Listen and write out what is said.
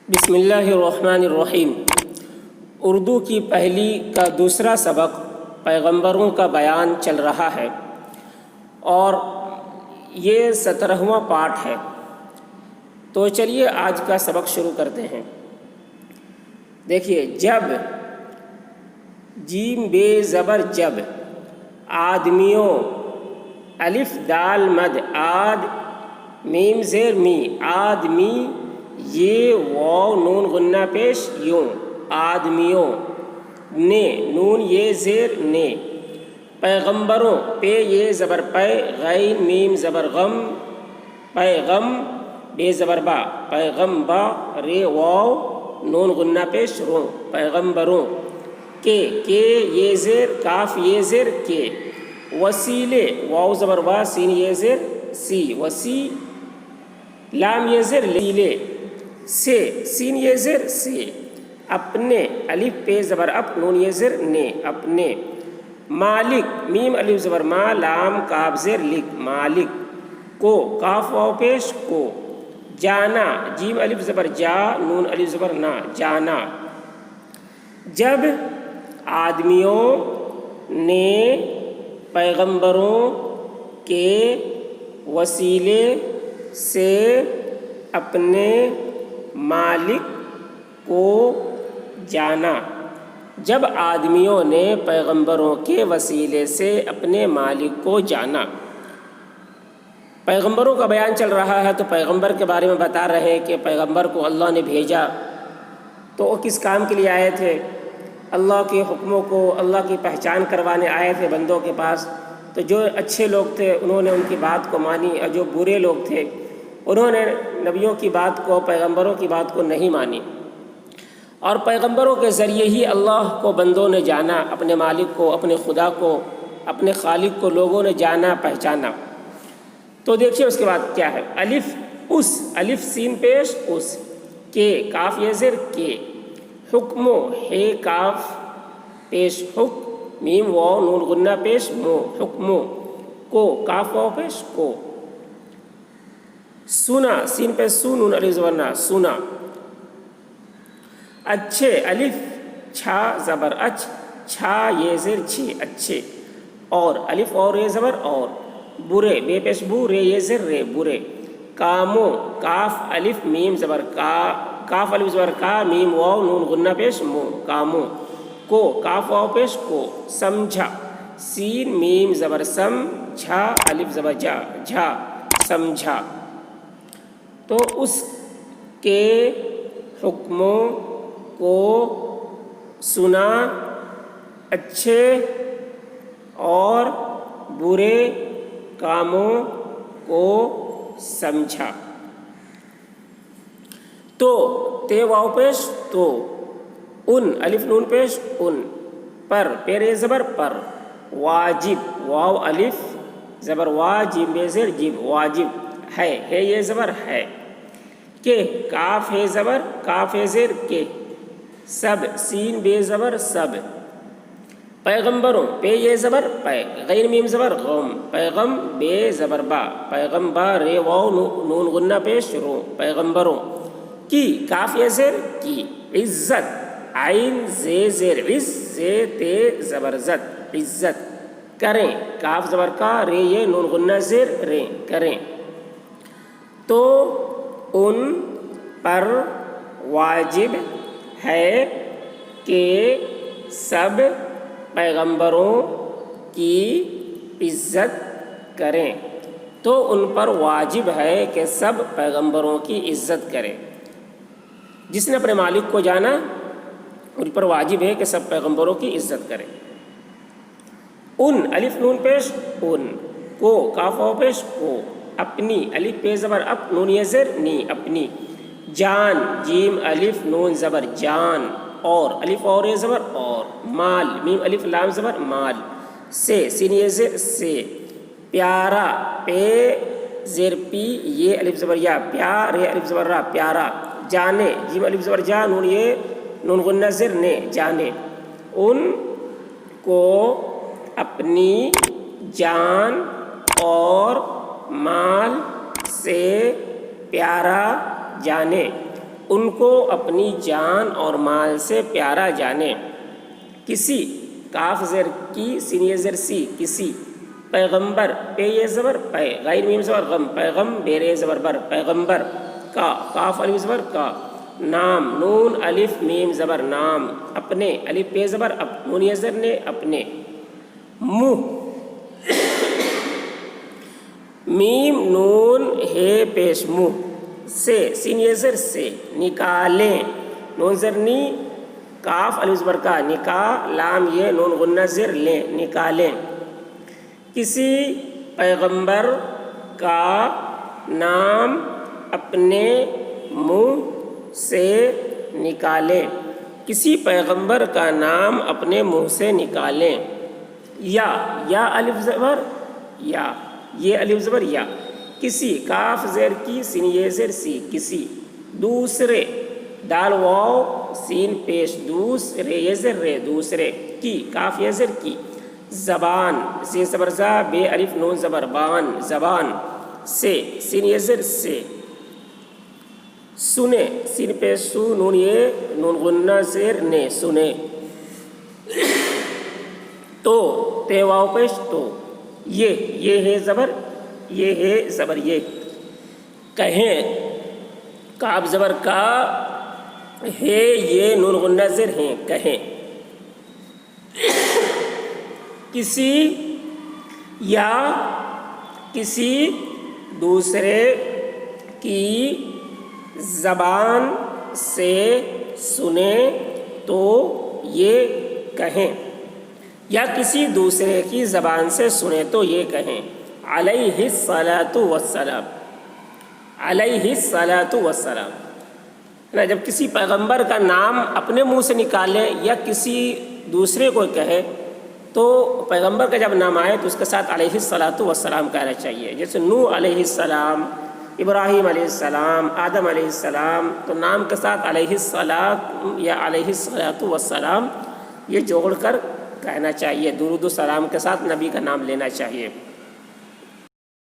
بسم اللہ الرحمن الرحیم۔ اردو کی پہلی کا دوسرا سبق پیغمبروں کا بیان چل رہا ہے اور یہ 17واں پارٹ ہے۔ تو چلیے آج کا سبق شروع کرتے ہیں۔ دیکھیے، جب، جیم بے زبر جب، آدمیوں، الف دال مد آد، میم زیر می، آدمی، یہ واو نون غنہ پیش یوں، آدمیوں، نے نون یہ زیر نے، پیغمبروں، پے یہ زبر پے، غین میم زبر غم، پیغم بے زبر با، پیغم با، رے واو نون غنہ پیش رو، پیغمبروں، کے یہ زیر، کاف یہ زیر کے، وسیلے، واو زبر وا، سین یہ زیر سی، وسی، لام یہ زیر لیلے، سے، سین یہ زیر سے، اپنے، الف پہ زبر اپ، نون یہ زیر نے، اپنے، مالک، میم الف زبر ما، لام کاف زیر لک، مالک، کو، کاف واو پیش کو، جانا، جیم الف زبر جا، نون الف زبر نا، جانا، جب آدمیوں نے پیغمبروں کے وسیلے سے اپنے مالک کو جانا، جب آدمیوں نے پیغمبروں کے وسیلے سے اپنے مالک کو جانا۔ پیغمبروں کا بیان چل رہا ہے تو پیغمبر کے بارے میں بتا رہے ہیں کہ پیغمبر کو اللہ نے بھیجا تو وہ کس کام کے لیے آئے تھے؟ اللہ کے حکموں کو، اللہ کی پہچان کروانے آئے تھے بندوں کے پاس۔ تو جو اچھے لوگ تھے انہوں نے ان کی بات کو مانی، اور جو برے لوگ تھے انہوں نے نبیوں کی بات کو، پیغمبروں کی بات کو نہیں مانی۔ اور پیغمبروں کے ذریعے ہی اللہ کو بندوں نے جانا، اپنے مالک کو، اپنے خدا کو، اپنے خالق کو لوگوں نے جانا، پہچانا۔ تو دیکھیے اس کے بعد کیا ہے، الف اس، الف سین پیش اس، کے، کاف یہ زیر کے، حکمو، ہے کاف پیش حک، میم واو نون غنہ پیش مو، حکمو، کو، کاف واو پیش کو، سنا، سین پہ سو، نون الف زبر نا، سنا، اچھے، الف چھا زبر اچ، چھا یہ زیر چھ، اچھے، اور الف اور یہ زبر اور، برے، بے پیش بو، رے یہ زیر رے، برے، کامو، کاف الف میم زبر کا، کاف الف زبر کا، میم واو نون غنہ پیش مو، کامو، کو، کاف واو پیش کو، سمجھا، سین میم زبر سم، جھا الف زبر جا، جھا، سمجھا۔ تو اس کے حکموں کو سنا، اچھے اور برے کاموں کو سمجھا۔ تو، تے واو پیش تو، ان الف نون پیش ان، پر، پیرے زبر پر، واجب، واو الف زبر وا، جیم بے زیر جیم، واجب، ہے یہ زبر ہے، کہ، کاف ہے زبر، کاف ہے زیر کے، سب، سین بے زبر سب، پیغمبروں، پے یہ زبر پے، غین میم زبر غم، پیغم بے زبر با، پیغم با، رے واو نون غنہ پیش رو، پیغمبروں کی، کاف یہ زیر کی، عزت، عین زے زیر عز، زے تے زبر زد، عزت، کریں، کاف زبر کا، رے یہ نون غنہ زیر رے، کریں۔ تو ان پر واجب ہے کہ سب پیغمبروں کی عزت کریں، تو ان پر واجب ہے کہ سب پیغمبروں کی عزت کریں۔ جس نے اپنے مالک کو جانا ان پر واجب ہے کہ سب پیغمبروں کی عزت کریں۔ ان الف نون پیش ان، کو، کاف واو پیش کو، اپنی، الف پہ زبر اپ، نون یہ زیر نی، اپنی، جان، جیم الف نون زبر جان، اور الف اور یہ زبر اور، مال، میم الف لام زبر مال، سے، سین یہ زیر سے، پیارا، پے زیر پی، یہ الف زبر یا، پیار، یہ الف زبر را، پیارا، جانے، جیم الف زبر جا، نون یہ نون غنہ زیر نے، جانے، ان کو اپنی جان اور مال سے پیارا جانے، ان کو اپنی جان اور مال سے پیارا جانے. کسی کاف زیر کی سین یہ زیر سی کسی پیغمبر پے یہ زبر پے غیر میم زبر غم پیغم بیر زبر بر پیغمبر کا کاف الف زبر کا نام نون الف میم زبر نام اپنے الف پے زبر نون یہ زبر نے اپنے منہ میم نون ہے پیش منہ سے سین یہ زر سے نکالیں نون زرنی کاف الف زبر کا نکاح لام یہ نون غنہ زر لیں نکالیں. کسی پیغمبر کا نام اپنے منہ سے نکالیں کسی پیغمبر کا نام اپنے منہ سے نکالیں. یا الف زبر یا یہ الف زبر یا کسی کاف زیر کی سین یہ زیر سی کسی دوسرے دال واو سین پیش دوسرے یہ زر رے دوسرے کی کاف یہ زر کی زبان سین زبر زا بے الف نون زبر بان زبان سے سین یہ زر سے سنے سین پیش سو نون یہ نون غنہ زیر نے سنے. تو تے واو پیش تو یہ ہے زبر یہ ہے زبر یہ کہیں کاف زبر کا ہے یہ نون غنہ زر ہیں کہیں. کسی یا کسی دوسرے کی زبان سے سنیں تو یہ کہیں یا کسی دوسرے کی زبان سے سنیں تو یہ کہیں. علیہ الصلاۃ والسلام علیہ الصلاۃ والسلام نا جب کسی پیغمبر کا نام اپنے منہ سے نکالیں یا کسی دوسرے کو کہے تو پیغمبر کا جب نام آئے تو اس کے ساتھ علیہ الصلاۃ والسلام کہنا چاہیے. جیسے نوح علیہ السلام ابراہیم علیہ السلام آدم علیہ السلام تو نام کے ساتھ علیہ الصلاۃ یا علیہ الصلاۃ والسلام یہ جوڑ کر کہنا چاہیے. درود و سلام کے ساتھ نبی کا نام لینا چاہیے.